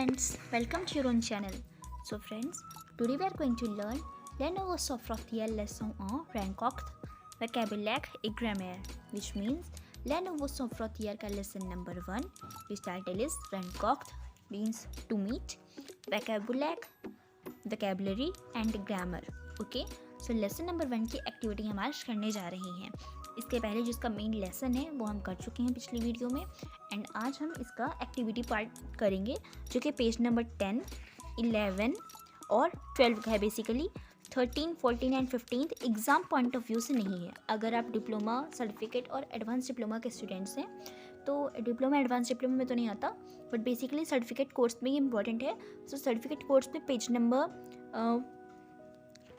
friends, welcome to your own channel. So friends, today we are going to learn Lenovo Software lesson on Rankokt vocabulary and grammar, which means Lenovo Software का lesson number 1, which title is Rankokt, means to meet, vocabulary and grammar. Okay, so lesson number 1 की activity हम आज करने जा रहे हैं. इसके पहले जिसका मेन लेसन है वो हम कर चुके हैं पिछली वीडियो में, एंड आज हम इसका एक्टिविटी पार्ट करेंगे जो कि पेज नंबर 10, 11 और 12 का है. Basically 13, 14 and 15 exam point of view से नहीं है. अगर आप डिप्लोमा, सर्टिफिकेट और एडवांस डिप्लोमा के स्टूडेंट्स हैं तो डिप्लोमा एडवांस डिप्लोमा में तो नहीं आता, बट बेसिकली सर्टिफिकेट कोर्स में ये इंपॉर्टेंट है. सो सर्टिफिकेट कोर्स में पेज नंबर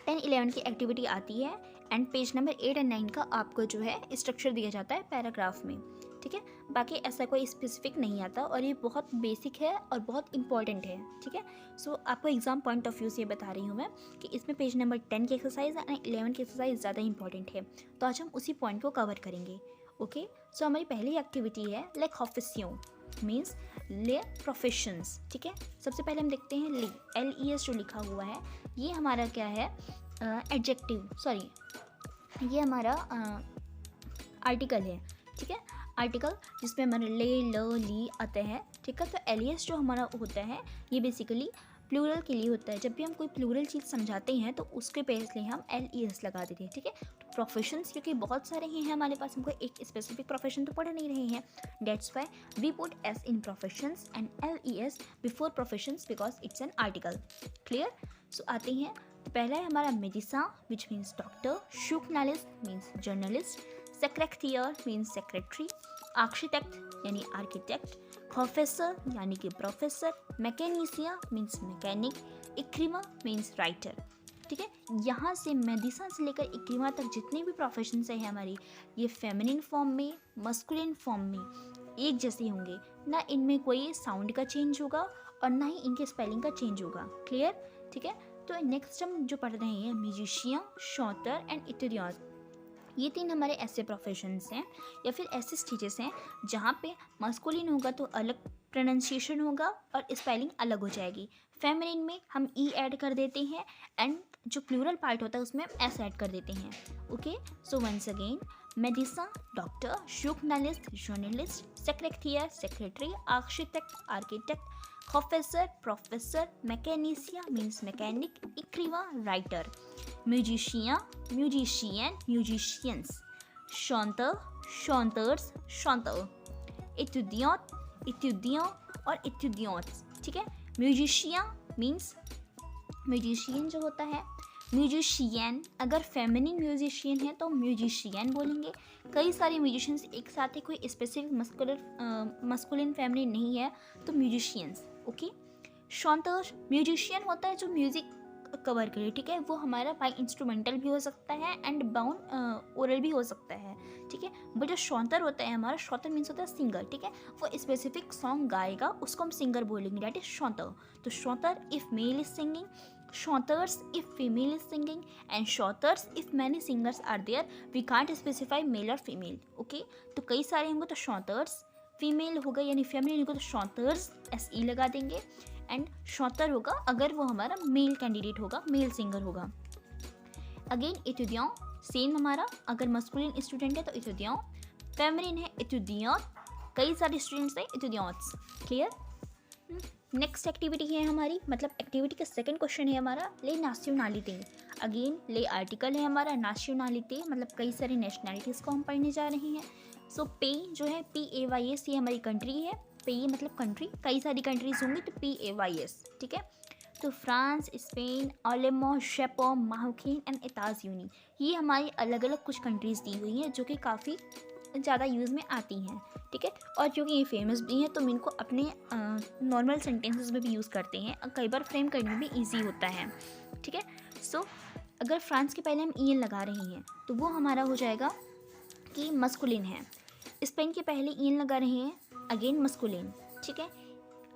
10, 11 की एक्टिविटी आती है, एंड पेज नंबर 8 एंड 9 का आपको जो है स्ट्रक्चर दिया जाता है पैराग्राफ में. ठीक है, बाकी ऐसा कोई स्पेसिफिक नहीं आता और ये बहुत बेसिक है और बहुत इंपॉर्टेंट है. ठीक है, सो आपको एग्जाम पॉइंट ऑफ व्यू से बता रही हूँ मैं कि इसमें पेज नंबर 10 की एक्सरसाइज एंड 11 की एक्सरसाइज ज़्यादा इंपॉर्टेंट है, तो आज हम उसी पॉइंट को कवर करेंगे. ओके, सो हमारी पहली एक्टिविटी है ले प्रोफेशन, मीन्स ले प्रोफेशंस. ठीक है, सबसे पहले हम देखते हैं ले, LES जो लिखा हुआ है ये हमारा क्या है, एडजेक्टिव, सॉरी ये हमारा आर्टिकल है. ठीक है, आर्टिकल जिसमें हमारे ले, ल, ली आते हैं. ठीक है, तो LES जो हमारा होता है ये बेसिकली प्लूरल के लिए होता है. जब भी हम कोई प्लूरल चीज़ समझाते हैं तो उसके लिए हम LES लगा देते हैं. ठीक है, प्रोफेशंस क्योंकि बहुत सारे ही हैं हमारे पास, हमको एक स्पेसिफिक प्रोफेशन तो पढ़ नहीं रहे हैं, that's why we put S in professions and LES before professions because it's an article. Clear. So आते हैं, पहला है हमारा मेडिसा which means doctor, journalist means journalist, सेक्रेटरियर मीन्स सेक्रेटरी, आर्किटेक्ट यानी आर्किटेक्ट, प्रोफेसर यानी कि प्रोफेसर, मैकेनिसिया मीन्स मैकेनिक, इक्रिमा मीन्स राइटर. ठीक है, यहाँ से मेडिसा से लेकर इक्रिमा तक जितने भी प्रोफेशंस हैं हमारी, ये फेमिनिन फॉर्म में, मस्कुलिन फॉर्म में एक जैसे होंगे. ना इनमें कोई साउंड का चेंज होगा और ना ही इनके स्पेलिंग का चेंज होगा. क्लियर. ठीक है, तो नेक्स्ट हम जो पढ़ रहे हैं म्यूजिशियन, शॉटर एंड इत्यादि. ये 3 हमारे ऐसे प्रोफेशंस हैं या फिर ऐसे स्टेजेस हैं जहाँ पे मस्कुलिन होगा तो अलग प्रोनाउंसिएशन होगा और स्पेलिंग अलग हो जाएगी. फेमिनिन में हम ई ऐड कर देते हैं एंड जो प्लूरल पार्ट होता है उसमें हम एस ऐड कर देते हैं. ओके, सो वंस अगेन मेडिसा डॉक्टर, जर्नलिस्ट जर्नलिस्ट, सेक्रेटरियर सेक्रेटरी, आर्किटेक्ट, प्रोफेसर प्रोफेसर, मैकेनिसिया मीन्स मैकेनिक, इक्रिवा राइटर, म्यूजिशियन म्यूजिशियंस, शॉन्टर शॉन्टर्स शॉन्टर, इत्युदियों और इत्युदियोंस. ठीक है, म्यूजिशियन मीन्स म्यूजिशियन जो होता है, म्यूजिशियन अगर फेमिनिन म्यूजिशियन है तो म्यूजिशियन बोलेंगे. कई सारे म्यूजिशियंस एक साथ है, कोई स्पेसिफिक मस्कुलिन फेमिनिन नहीं है तो म्यूजिशियंस. ओके, शॉन्टर म्यूजिशियन होता है जो म्यूज़िक कवर करे. ठीक है, वो हमारा बाई इंस्ट्रूमेंटल भी हो सकता है एंड बाउंड ओरल भी हो सकता है. ठीक है, बट जो शॉन्टर होता है हमारा, शॉन्टर मीन्स होता है सिंगर. ठीक है, वो स्पेसिफिक सॉन्ग गाएगा उसको हम सिंगर बोलेंगे, डैट इज शॉन्टर. तो शॉन्टर इफ़ मेल इज सिंगिंग, शॉन्टर्स if female is singing, and शॉन्टर्स if many singers are there, we can't specify male और फीमेल. ओके, तो कई सारे होंगे तो शॉन्टर्स, फीमेल होगा यानी फेमिनिन होगा तो शॉन्टर्स SE लगा देंगे, एंड शॉन्टर होगा अगर वो हमारा मेल कैंडिडेट होगा, मेल सिंगर होगा. अगेन इत्युदियों सेम हमारा, अगर मस्कुलिन स्टूडेंट है तो इत्युदियों, फेमिनिन है इत्युदियों, कई सारे स्टूडेंट्स हैं इत्युदियोंस. क्लियर. नेक्स्ट एक्टिविटी है हमारी, मतलब एक्टिविटी का सेकंड क्वेश्चन है हमारा ले नेशनलिटी. अगेन ले आर्टिकल है हमारा, नेशनलिटी मतलब कई सारी नेशनलिटीज़ को हम पढ़ने जा रहे हैं. सो पे जो है PAYS ये हमारी कंट्री है. पे मतलब कंट्री, कई सारी कंट्रीज होंगी तो PAYS. ठीक है, तो फ्रांस, स्पेन, ओलेमो, शेपो, माहौकीन एंड इताज़यूनी, ये हमारी अलग अलग कुछ कंट्रीज़ दी हुई हैं जो कि काफ़ी ज़्यादा यूज़ में आती हैं. ठीक है, और क्योंकि ये फेमस भी हैं तो हम इनको अपने नॉर्मल सेंटेंसेस में भी यूज़ करते हैं और कई बार फ्रेम करने में भी ईजी होता है. ठीक है, सो अगर फ्रांस के पहले हम EN लगा रहे हैं तो वो हमारा हो जाएगा कि मस्कुलिन है. स्पेन के पहले EN लगा रहे हैं, अगेन मस्कुलिन. ठीक है,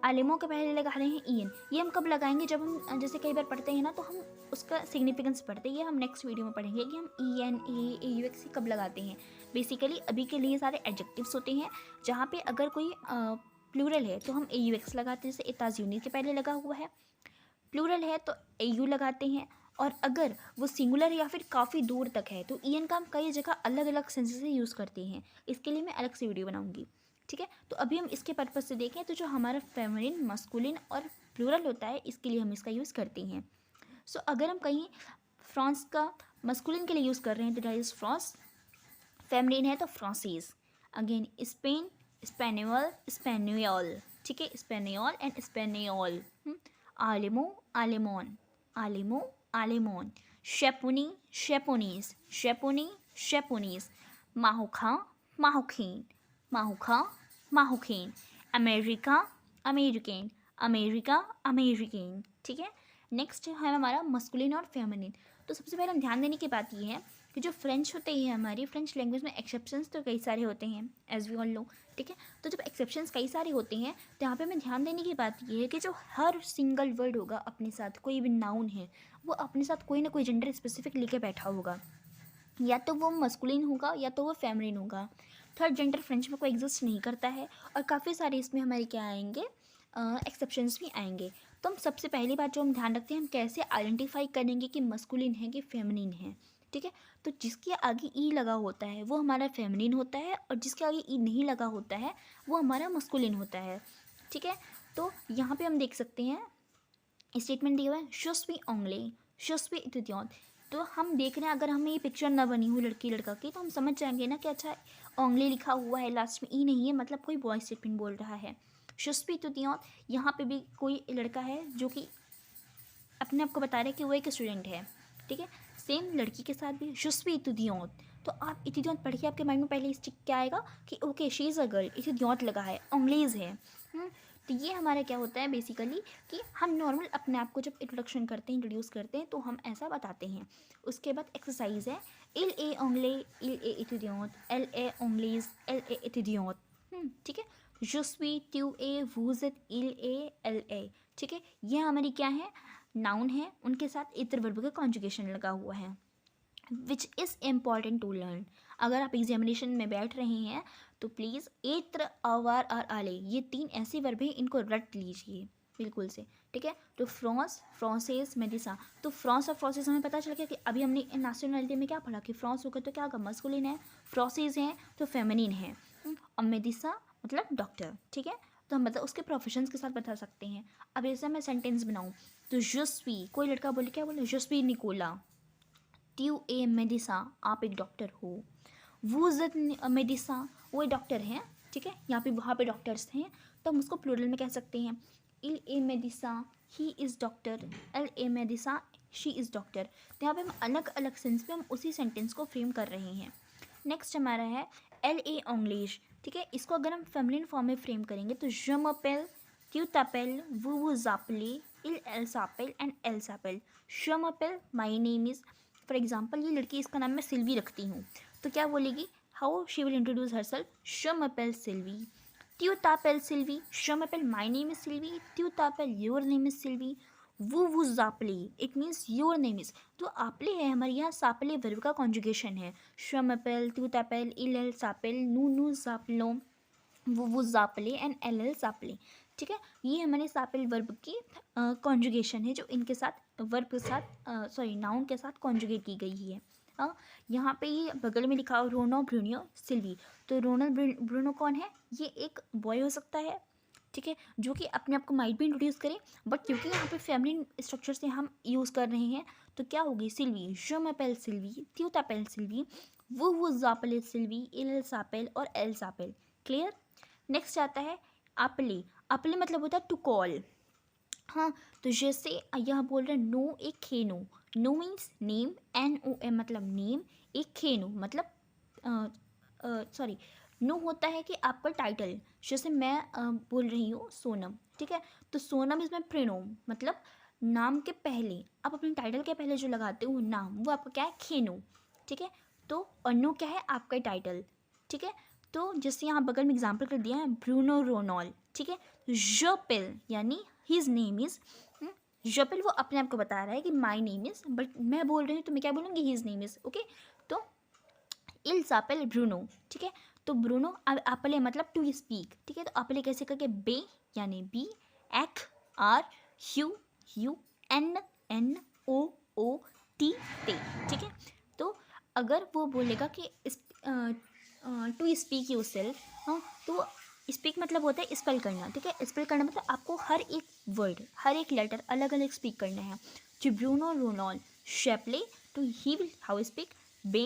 आलिमों के पहले लगा रहे हैं EN. ये हम कब लगाएंगे, जब हम जैसे कई बार पढ़ते हैं ना तो हम उसका सिग्निफिकेंस पढ़ते हैं. ये हम नेक्स्ट वीडियो में पढ़ेंगे कि हम EN, AUX कब लगाते हैं. बेसिकली अभी के लिए सारे एडजेक्टिव्स होते हैं जहाँ पे अगर कोई प्लूरल है तो हम AUX लगाते हैं, जैसे एताज़ के पहले लगा हुआ है। प्लूरल है तो AU लगाते हैं। और अगर वो सिंगुलर या फिर काफ़ी दूर तक है तो EN का हम कई जगह अलग अलग सेंस से यूज़ करते हैं। इसके लिए मैं अलग से वीडियो बनाऊंगी, ठीक है। तो अभी हम इसके पर्पज़ से देखें तो जो हमारा फेमिनिन, मस्कुलिन और प्लूरल होता है इसके लिए हम इसका यूज़ करते हैं। सो अगर हम कहीं फ्रांस का मस्कुलिन के लिए यूज़ कर रहे हैं तो दैट इज़ फ्रांस। फेमिनिन है तो फ्रांसीज। अगेन स्पेन, स्पेनियल, स्पेनियल, ठीक है, स्पेनियल एंड स्पेनियल। आलेमो, आलेमोन, आलेमो, आलेमोन। शेपुनी, शेपोनीज, शेपुनी, शेपोनीज। माहुखा, माहुखीन, माहुखा, माहुखीन। अमेरिका, अमेरिकन, अमेरिका, अमेरिकन, ठीक है। नेक्स्ट है हमारा मस्कुलिन और फेमिनिन। तो सबसे पहले हम ध्यान देने की बात ये है कि जो फ्रेंच होते हैं हमारी फ्रेंच लैंग्वेज में एक्सेप्शंस तो कई सारे होते हैं एज वी ऑल नो, ठीक है। तो जब एक्सेप्शंस कई सारे होते हैं तो यहाँ पे हमें ध्यान देने की बात ये है कि जो हर सिंगल वर्ड होगा अपने साथ, कोई भी नाउन है वो अपने साथ कोई ना कोई जेंडर स्पेसिफिक लेके बैठा होगा, या तो वो मस्कुलिन होगा या तो वो फेमिनिन होगा। थर्ड जेंडर फ्रेंच में कोई एग्जिस्ट नहीं करता है। और काफ़ी सारे इसमें हमारे क्या आएंगे, एक्सेप्शंस भी आएंगे। तो हम सबसे पहली बात जो हम ध्यान रखते हैं, हम कैसे आइडेंटिफाई करेंगे कि मस्कुलिन है कि फेमिनिन है, ठीक है। तो जिसके आगे ई लगा होता है वो हमारा फेमिनिन होता है और जिसके आगे ई नहीं लगा होता है वो हमारा मस्कुलिन होता है, ठीक है। तो यहाँ पे हम देख सकते हैं स्टेटमेंट दिया हुआ है je suis anglais, je suis étudiante। तो हम देख रहे हैं अगर हमें ये पिक्चर ना बनी हुई लड़की लड़का की तो हम समझ जाएंगे ना कि अच्छा ओंगले लिखा हुआ है, लास्ट में ई नहीं है, मतलब कोई बॉय स्टेटमेंट बोल रहा है। je suis étudiante, यहाँ पे भी कोई लड़का है जो कि अपने आप को बता रहे हैं कि वो एक स्टूडेंट है, ठीक है। सेम लड़की के साथ भी je suis étudiante। तो आप étudiante पढ़ के आपके माइंड में पहले स्टिक क्या आएगा कि okay she is a girl, étudiante लगा है, अंग्रेज़ है। तो ये हमारा क्या होता है बेसिकली कि हम नॉर्मल अपने आप को जब इंट्रोडक्शन करते हैं, इंट्रोड्यूस करते हैं तो हम ऐसा बताते हैं। उसके बाद एक्सरसाइज है इल ए ओंगले, इल ए étudiante, L A ओंग्लेज, L A étudiante, ठीक है। je suis, tu es, vous êtes, il est, elle est, ठीक है। ये हमारी क्या है, नाउन है, उनके साथ इतर वर्ब का कॉन्जुगेशन लगा हुआ है, which is important to learn. अगर आप एग्जामिनेशन में बैठ रहे हैं तो प्लीज़ एत्र, अवार और आले, ये 3 ऐसे वर्ब हैं, इनको रट लीजिए बिल्कुल से, ठीक है। तो फ्रांस, फ्रांसेस, मेडिसा। तो फ्रांस और फ्रांसेस हमें पता चल गया कि अभी हमने नेशनलिटी में क्या पढ़ा कि फ्रांस होगा तो क्या होगा, मस्कुलिन है, फ्रांसेस हैं तो फेमिनिन है, और मेडिसा मतलब डॉक्टर, ठीक है। तो हम मतलब उसके प्रोफेशंस के साथ बता सकते हैं। अब जैसे मैं सेंटेंस बनाऊँ तो je suis, कोई लड़का बोले क्या बोले, je suis निकोला, ट्यू ए मेडिसा, आप एक डॉक्टर हो। वूज मेडिसा, वो डॉक्टर हैं, ठीक है। यहाँ पे वहाँ पे डॉक्टर्स हैं तो हम उसको प्लूरल में कह सकते हैं। इल ए मेडिसा, ही इज़ डॉक्टर, एल ए मेडिसा, शी इज़ डॉक्टर। तो यहाँ पे हम अलग अलग सेंस पे हम उसी सेंटेंस को फ्रेम कर रहे हैं। नेक्स्ट हमारा है एल ए ऑंग्लिश, ठीक है। इसको अगर हम फेमिनिन फॉर्म में फ्रेम करेंगे तो je m'appelle, tu t'appelles, vous vous appelez, il elle s'appelle and elle s'appelle। je m'appelle, my name is, for example ये लड़की, इसका नाम मैं सिल्वी रखती हूँ तो क्या बोलेगी, how she will introduce her self, je m'appelle Silvi. tu t'appelles Silvi, je m'appelle, my name is Silvi, tu t'appelles, your name is Silvi. वो appelez, it means your name is. तो आपले है हमारे यहाँ सापले वर्ब का कॉन्जुगेशन है, je m'appelle, tu t'appelles, il elle s'appelle, nous appelons, वो appelez and elle s'appelle, ठीक है। ये हमारे सापेल वर्ब की कॉन्जुगेशन है जो इनके साथ वर्ब के साथ सॉरी नाउन के साथ कॉन्जुगेट की गई है। यहाँ पे ये बगल में लिखा रोनो, ब्रूनियो, सिल्वी। तो रोनल, ब्रूनो कौन है, ये एक बॉय हो सकता है, ठीक है, जो कि अपने आप को माइट भी इंट्रोड्यूस करे, बट क्योंकि यहाँ पे फेमिनिन स्ट्रक्चर से हम यूज़ कर रहे हैं तो क्या होगी, Silvi, je m'appelle Silvi, tu t'appelles Silvi, vous appelez Silvi, il s'appelle और elle s'appelle, क्लियर। नेक्स्ट आता है अपले। अपले मतलब होता है टू कॉल, हाँ। तो जैसे यहाँ बोल रहे हैं नो एक खेनो, नो मीन्स नेम, NOM मतलब नेम, एक खेनो मतलब सॉरी, नो होता है कि आपका टाइटल, जैसे मैं बोल रही हूँ सोनम, ठीक है। तो सोनम इसमें प्रिनोम मतलब नाम के पहले, आप अपने टाइटल के पहले जो लगाते हो नाम वो आपका क्या है, खेनो, ठीक है। तो और नो क्या है, आपका टाइटल, ठीक है। तो जैसे यहाँ बगल में एग्जाम्पल कर दिया है ब्रूनो रोनॉल, ठीक है। जपिल यानी हिज नेम इज़, जपिल वो अपने आप को बता रहा है कि माई नेम इज़, बट मैं बोल रही हूँ तो मैं क्या बोलूँगी, हिज नेम इज़, ओके। तो इल सापेल ब्रूनो, ठीक है। तो ब्रूनो अब आपले मतलब टू स्पीक, ठीक है। तो आपले कैसे करके बे यानी बी, एक् R, U U, N N, O O, T ते, ठीक है। तो अगर वो बोलेगा कि टू स्पीक यू सेल्फ, हाँ, तो स्पीक मतलब होता है स्पेल करना, ठीक है। स्पेल करना मतलब आपको हर एक वर्ड, हर एक लेटर अलग अलग स्पीक करना है। टू ब्रूनो रोनॉल शेपले, टू ही विल हाउ स्पीक बे,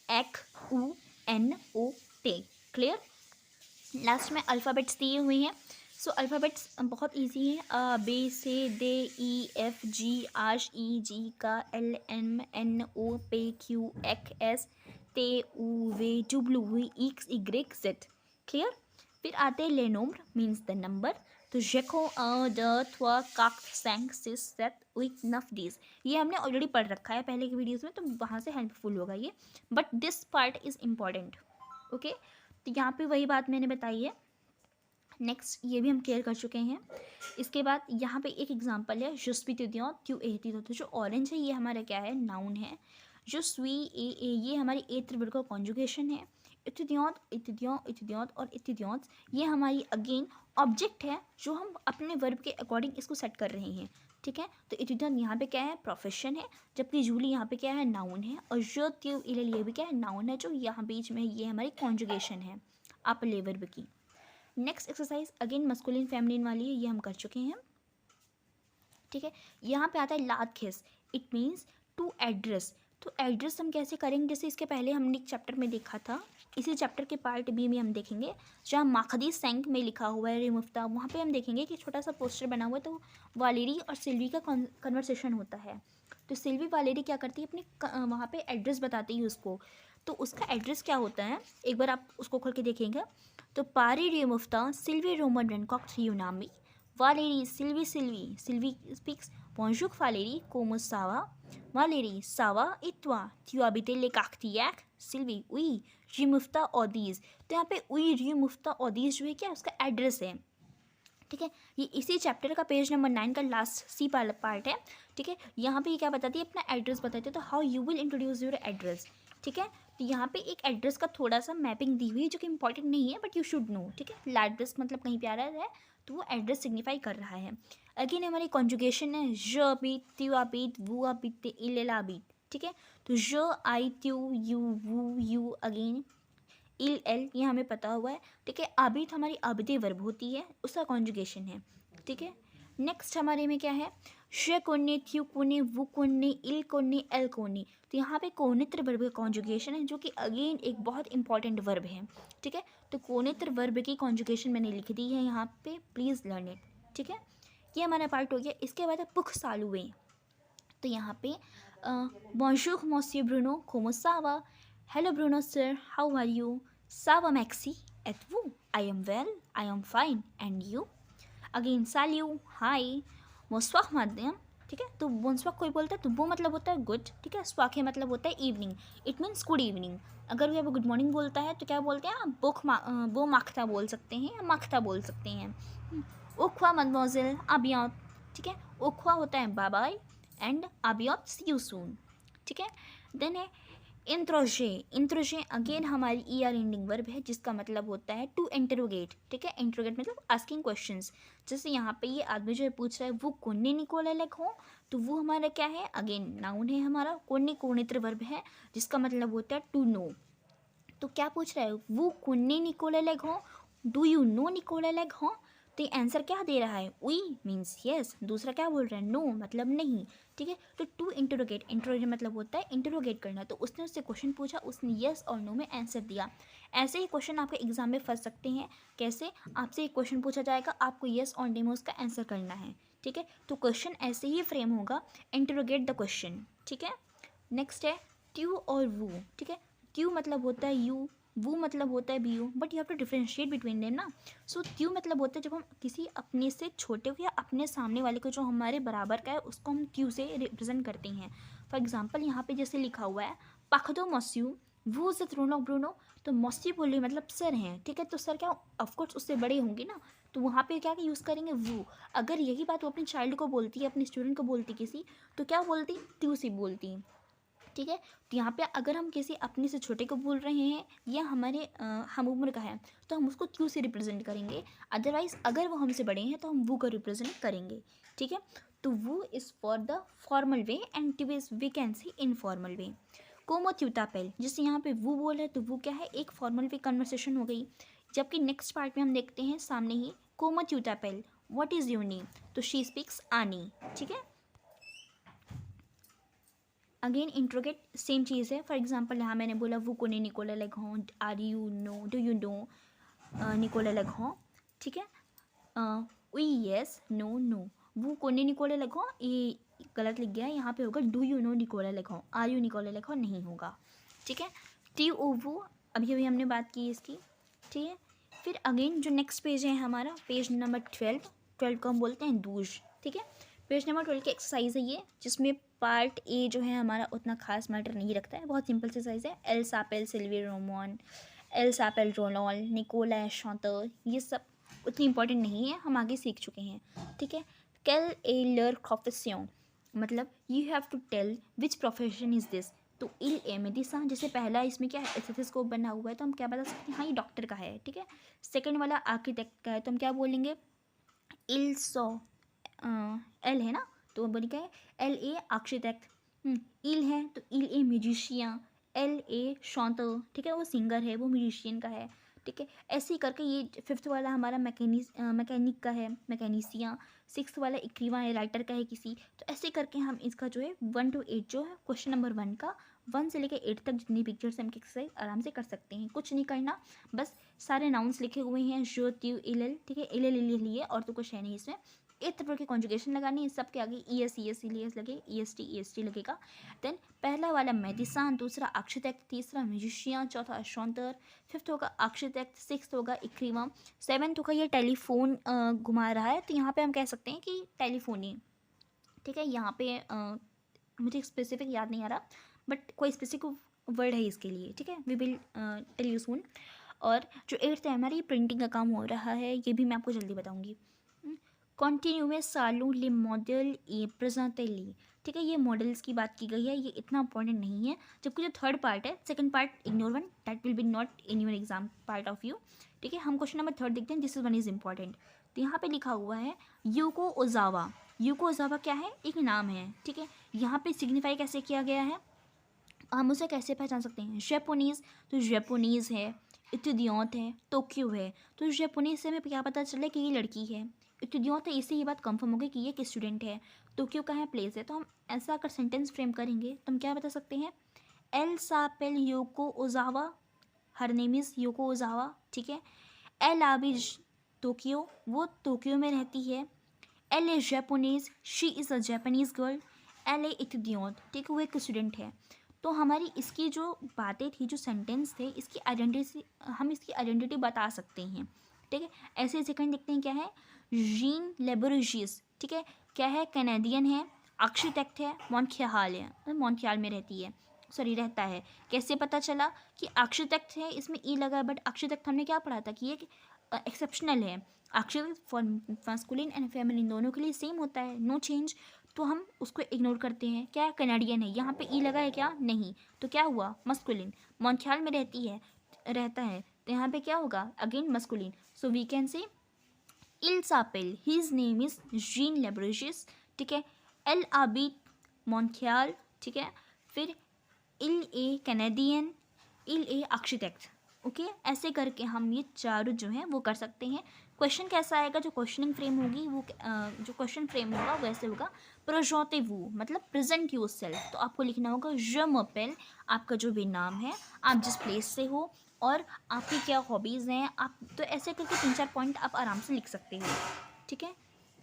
एक्, ऊ, एन, ओ, टे, क्लियर। लास्ट में अल्फ़ाबेट्स दिए हुए हैं। सो अल्फ़ाबेट्स बहुत इजी है, अ बे से दे, ई एफ जी, आश ई जी का, एल एम एन ओ पे, क्यू एक् एस, ते उ वे, डब्ल्यू वी, एक्स इग्रेक जेड, क्लियर। फिर आते हैं लेनोम्र मीन्स द नंबर। तो जेको अ द थ्वा काक सैंग सिस सेट विथ नफ डीज, ये हमने ऑलरेडी पढ़ रखा है पहले की वीडियोज़ में, तो वहाँ से हेल्पफुल होगा ये, but this part is important, okay. तो यहाँ पे वही बात मैंने बताई है। नेक्स्ट ये भी हम क्लियर कर चुके हैं। इसके बाद यहाँ पे एक एग्जांपल है जुस्वी तिदियों क्यू एती, तो जो ऑरेंज है ये हमारा क्या है, नाउन है। जो स्वी ए ये हमारी एत्र वर्ग का कॉन्जुगेशन है। इतिद्योत इतिद्यों इतिद्योत और इतिद्योत ये हमारी अगेन ऑब्जेक्ट है, जो हम अपने वर्ब के अकॉर्डिंग इसको सेट कर रहे हैं, ठीक है। तो इतिद्योत यहाँ पे क्या है, प्रोफेशन है, जबकि जूली यहाँ पे क्या है, नाउन है। और जो त्यू इलेल ये भी क्या है, नाउन है, जो यहाँ बीच में ये हमारी कॉन्जुगेशन है अपले वर्ब की। Next exercise again masculine feminine वाली है, ये हम कर चुके हैं, ठीक है। यहाँ पे आता है लाद खिस, इट मीन्स टू एड्रेस। तो एड्रेस हम कैसे करेंगे, जैसे इसके पहले हमने एक चैप्टर में देखा था, इसी चैप्टर के पार्ट बी में हम देखेंगे, जहाँ माखदी सैंक में लिखा हुआ है रिमुफ्ता, वहाँ पे हम देखेंगे कि छोटा सा पोस्टर बना हुआ है, तो वालेरी और सिल्वी का कन्वर्सेशन होता है। तो सिल्वी वालेरी क्या करती है, अपने वहाँ पे एड्रेस बताती है उसको। तो उसका एड्रेस क्या होता है, एक बार आप उसको खोल के देखेंगे। तो पारी रिमुफ्ता सिल्वी रोमन रेनकॉक यूनामी Valerie Sylvie Sylvie Sylvie speaks bonjour Valérie, como ça va? Valérie, ça va et toi? Tu habites les Cartillac? Sylvie, oui, rue मुफ्ता ओदीज़। तो यहाँ पे oui rue मुफ्ता ओदीज़ जो है क्या, उसका एड्रेस है, ठीक है। ये इसी चैप्टर का पेज नंबर 9 का लास्ट सी पार्ट है, ठीक है। यहाँ पे ये क्या बताती है, अपना एड्रेस बताती है। तो how you will introduce your address, ठीक है। तो यहाँ पे एक एड्रेस का थोड़ा सा मैपिंग दी हुई है, जो कि इंपॉर्टेंट नहीं है, बट यू शुड नो, ठीक है। एड्रेस मतलब कहीं पे आ रहा है, तो वो एड्रेस सिग्निफाई कर रहा है। अगेन हमारी कॉन्जुगेशन है, ज बीत, त्यू बीत, वो बीत, इलेला बीत, ठीक है। तो ज आई त्यू यू वू यू, अगेन इल एल ये हमें पता हुआ है, ठीक है। आबिद हमारी आबिदे वर्ब होती है, उसका कॉन्जुगेशन है, ठीक है। नेक्स्ट हमारे में क्या है, श कोने, थ्यू कोने, वु कोने, इल कोने, एल कोने। तो यहाँ पे कोनित्र वर्ब का कॉन्जुगेशन है, जो कि अगेन एक बहुत इंपॉर्टेंट वर्ब है, ठीक है। तो कोनित्र वर्ब की कॉन्जुगेशन मैंने लिख दी है यहाँ पे, प्लीज़ लर्न इट, ठीक है। ये हमारा पार्ट हो गया। इसके बाद है पुख सालुए। तो यहाँ पे bonjour monsieur Bruno, como ça va? Hello Bruno sir, how are you? Ça va Maxi? Et vous? I am well, I am fine, and you? Again salut, hi, bonsoir madame, ठीक है। तो bonsoir कोई बोलता है तो वो मतलब होता है गुड, ठीक है। स्वाखे मतलब होता है evening, it means good evening. अगर वो गुड मॉर्निंग बोलता है तो क्या बोलते हैं आप, वो माख्ता बोल सकते हैं या माख्ता बोल सकते हैं। ओख्वा मदमोजिल अबियत, ठीक है। ओख्वा होता है बाय बाय, एंड अबियत सी यू सून, ठीक है। देन है इंट्रोजे। इंट्रोजे अगेन हमारी ई आर एंडिंग वर्ब है, जिसका मतलब होता है टू इंटरोगेट, ठीक है। इंटरोगेट मतलब आस्किंग क्वेश्चंस। जैसे यहाँ पे ये आदमी जो है पूछ रहा है वो कोन्ने निकोले लेग हो, तो वो हमारा क्या है, अगेन नाउन है हमारा। कोन्ने कोणित्र वर्ब है, जिसका मतलब होता है टू नो। तो क्या पूछ रहा है, वो कोन्ने निकोले लेग हो, डू यू नो निकोले लेग हो। तो आंसर क्या दे रहा है, वी मीन्स येस। दूसरा क्या बोल रहा है, नो मतलब नहीं, ठीक है। तो टू इंटरोगेट, इंटरोगेट मतलब होता है इंटरोगेट करना। तो उसने उससे क्वेश्चन पूछा, उसने येस और नो में आंसर दिया। ऐसे ही क्वेश्चन आपके एग्जाम में फंस सकते हैं। कैसे, आपसे एक क्वेश्चन पूछा जाएगा, आपको येस और नो में उसका आंसर करना है, ठीक है। तो क्वेश्चन ऐसे ही फ्रेम होगा, इंटरोगेट द क्वेश्चन, ठीक है। नेक्स्ट है ट्यू और वू, ठीक है। ट्यू मतलब होता है यू, वो मतलब होता है B U, but you have to differentiate between them ना। सो क्यू मतलब होता है जब हम किसी अपने से छोटे को या अपने सामने वाले को जो हमारे बराबर का है उसको हम क्यू से रिप्रेजेंट करते हैं। फॉर एग्जाम्पल यहाँ पे जैसे लिखा हुआ है पखदो मस्यू वो से ब्रूनो ब्रूनो, तो मस्यू बोले मतलब सर हैं, ठीक है। तो सर क्या ऑफकोर्स उससे बड़े होंगे ना, तो वहाँ पे क्या यूज़ करेंगे वो। अगर यही बात वो अपने चाइल्ड को बोलती है, अपने स्टूडेंट को बोलती किसी, तो क्या बोलती, त्यू से बोलती, ठीक है। तो यहाँ पे अगर हम किसी अपने से छोटे को बोल रहे हैं या हमारे हम उम्र का है तो हम उसको क्यू से रिप्रेजेंट करेंगे। अदरवाइज़ अगर वो हमसे बड़े हैं तो हम वो को रिप्रेजेंट करेंगे। ठीक है। तो वो is for the formal way and टू is we can see informal way. कोमो त्यूतापेल, जैसे यहाँ पे वो बोल है तो वो क्या है, एक फॉर्मल वे कन्वर्सेशन हो गई। जबकि नेक्स्ट पार्ट में हम देखते हैं सामने ही कोमो त्यूतापेल, व्हाट इज़ योर नेम, तो शी स्पीक्स आनी। ठीक है। अगेन इंट्रोगेट सेम चीज़ है। फॉर एग्जाम्पल यहाँ मैंने बोला वो कोने निकोला लेगहों, are you no, do you know Nicola लेगहों। ठीक है। वी येस नो नो, वो कोने निकोला लेगहों ये गलत लिख गया, यहाँ पे होगा डू यू नो निकोला लेगहों, आर यू निकोला लेगहों नहीं होगा। ठीक है। टी ओ वो अभी अभी हमने बात की इसकी। ठीक है। फिर अगेन जो नेक्स्ट पेज है हमारा पेज नंबर 12 को हम बोलते हैं दूज। ठीक है। पेज नंबर 12 की एक्सरसाइज है ये, जिसमें पार्ट ए जो है हमारा उतना खास मैटर नहीं रखता है, बहुत सिंपल सी एक्सरसाइज है। एल सापेल सिल्वी रोमन, एल सापेल रोलॉल, निकोला शॉन्टर, ये सब उतनी इंपॉर्टेंट नहीं है, हम आगे सीख चुके हैं। ठीक है। कैल ए लर प्रोफेसियों, मतलब you have to tell which profession is this. तो इल ए मेडिसा, जैसे पहला इसमें क्या है एस्थेटिस्कोप बना हुआ है तो हम क्या बता सकते हैं, हाँ ये डॉक्टर का है। ठीक है। सेकेंड वाला आर्किटेक्ट का है तो हम क्या बोलेंगे, इल सो एल है ना, तो वो बोली क्या है, एल ए आर्किटेक्ट। इल है तो इल ए म्यूजिशियन, एल ए शॉन्टर। ठीक है। वो सिंगर है, वो म्यूजिशियन का है। ठीक है। ऐसे ही करके ये फिफ्थ वाला हमारा मैकेनिक का है, मैकेनिसिया। सिक्स वाला इक्रीवा है, राइटर का है किसी। तो ऐसे करके हम इसका जो है 1 to 8 जो है क्वेश्चन नंबर 1 का 1 से लेकर 8 तक जितनी पिक्चर्स हम एक्सरसाइज आराम से कर सकते हैं। कुछ नहीं करना, बस सारे नाउन्स लिखे हुए हैं, जो त्यू इल एल। ठीक है। इल एल लिए और तो कुछ है नहीं इसमें। 8th नंबर की कॉन्जुगेशन लगानी है, सबके आगे ई एस लगे, ई एस टी लगेगा। देन पहला वाला मेडिसन, दूसरा आर्किटेक्ट, तीसरा म्यूजिशियन, चौथा शॉन्टर, फिफ्थ होगा आर्किटेक्ट, सिक्स्थ होगा इक्रीमा, सेवन्थ होगा ये टेलीफोन घुमा रहा है तो यहाँ पे हम कह सकते हैं कि टेलीफोनी। ठीक है। यहाँ पे मुझे स्पेसिफिक याद नहीं आ रहा बट कोई स्पेसिफिक वर्ड है इसके लिए। ठीक है। We will tell you soon. और जो 8th है हमारी प्रिंटिंग का काम हो रहा है, ये भी मैं आपको जल्दी बताऊँगी। कॉन्टिन्यूस सालू ले मॉडल ए प्रेजेंटली। ठीक है। ये मॉडल्स की बात की गई है, ये इतना इंपॉर्टेंट नहीं है। जबकि जो थर्ड पार्ट है, second part ignore one, that will be not in your exam part of you. ठीक है। हम क्वेश्चन नंबर 3 देखते हैं, this is one is important. तो यहाँ पे लिखा हुआ है यूको ओजावा। यूको ओजावा क्या है, एक नाम है। ठीक है। यहाँ पे सिग्निफाई कैसे किया गया है, हम उसे कैसे पहचान सकते हैं, जैपोनीज़, तो जैपोनीज़ है। इतुदियोंत है, टोक्यो है। तो जैपोनीज़ से हमें क्या पता चला कि ये लड़की है। इतुदियोंत है, इससे ये बात कंफर्म हो गई कि ये एक स्टूडेंट है। टोक्यो का है, प्लेस है। तो हम ऐसा अगर सेंटेंस फ्रेम करेंगे तो हम क्या बता सकते हैं, एल सापेल Yoko Ozawa, her name is Yoko Ozawa. ठीक है। एल आबिज टोक्यो, वो टोक्यो में रहती है। एल ए जैपोनीज़, she is a Japanese girl. एल ए इतुदियोंत, ठीक है, वो एक स्टूडेंट है। तो हमारी इसकी जो बातें थी, जो सेंटेंस थे, इसकी आइडेंटिटी, हम इसकी आइडेंटिटी बता सकते हैं। ठीक है। ऐसे सेकंड देखते हैं क्या है, जीन लेबोरेजियस। ठीक है। क्या है, कैनेडियन है, आर्किटेक्ट है, मॉन्ट्रियल है, मॉन्ट्रियल में रहती है, सॉरी रहता है। कैसे पता चला कि आर्किटेक्ट है, इसमें ई लगा है, बट आर्किटेक्ट हमने क्या पढ़ा था कि ये एक्सेप्शनल है। Architect for masculine and feminine दोनों के लिए सेम होता है, नो चेंज। तो हम उसको इग्नोर करते हैं। क्या कनाडियन है, यहाँ पे ई लगा है क्या, नहीं, तो क्या हुआ, मस्कुलिन। मॉन्ट्रियल में रहता है तो यहाँ पे क्या होगा, again masculine. So we can say इल सापेल, हिज नेम इज जीन लेब्रेजिस। ठीक है। एल आबी मॉन्ट्रियल। ठीक है। फिर इल ए कैनेडियन, इल ए आर्किटेक्ट। ओके। ऐसे करके हम ये चारों जो हैं वो कर सकते हैं। क्वेश्चन कैसा आएगा, जो क्वेश्चनिंग फ्रेम होगी वो जो क्वेश्चन फ्रेम होगा वैसे होगा, प्रोजोटेवू मतलब प्रेजेंट यूर सेल्फ। तो आपको लिखना होगा je m'appelle, आपका जो भी नाम है, आप जिस प्लेस से हो और आपकी क्या हॉबीज़ हैं, आप तो ऐसे करके 3-4 पॉइंट आप आराम से लिख सकते हो। ठीक है।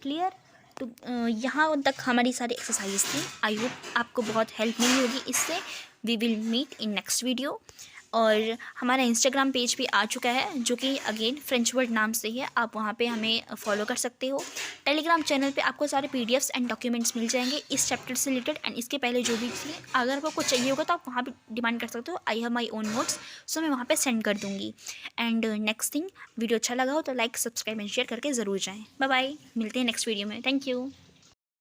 क्लियर। तो यहाँ तक हमारी सारी एक्सरसाइज थी। आई होप आपको बहुत हेल्प मिली होगी इससे। We will meet in next video. और हमारा इंस्टाग्राम पेज भी आ चुका है, जो कि अगेन फ्रेंच वर्ड नाम से है, आप वहाँ पे हमें फॉलो कर सकते हो। टेलीग्राम चैनल पे आपको सारे पीडीएफ्स एंड डॉक्यूमेंट्स मिल जाएंगे इस चैप्टर से रिलेटेड एंड इसके पहले जो भी थी। अगर आपको कुछ चाहिए होगा तो आप वहाँ पे डिमांड कर सकते हो, I have my own notes, so मैं वहाँ पे सेंड कर दूँगी। एंड नेक्स्ट थिंग, वीडियो अच्छा लगा हो तो लाइक, सब्सक्राइब एंड शेयर करके ज़रूर जाएँ। बाय बाय, मिलते हैं नेक्स्ट वीडियो में। Thank you.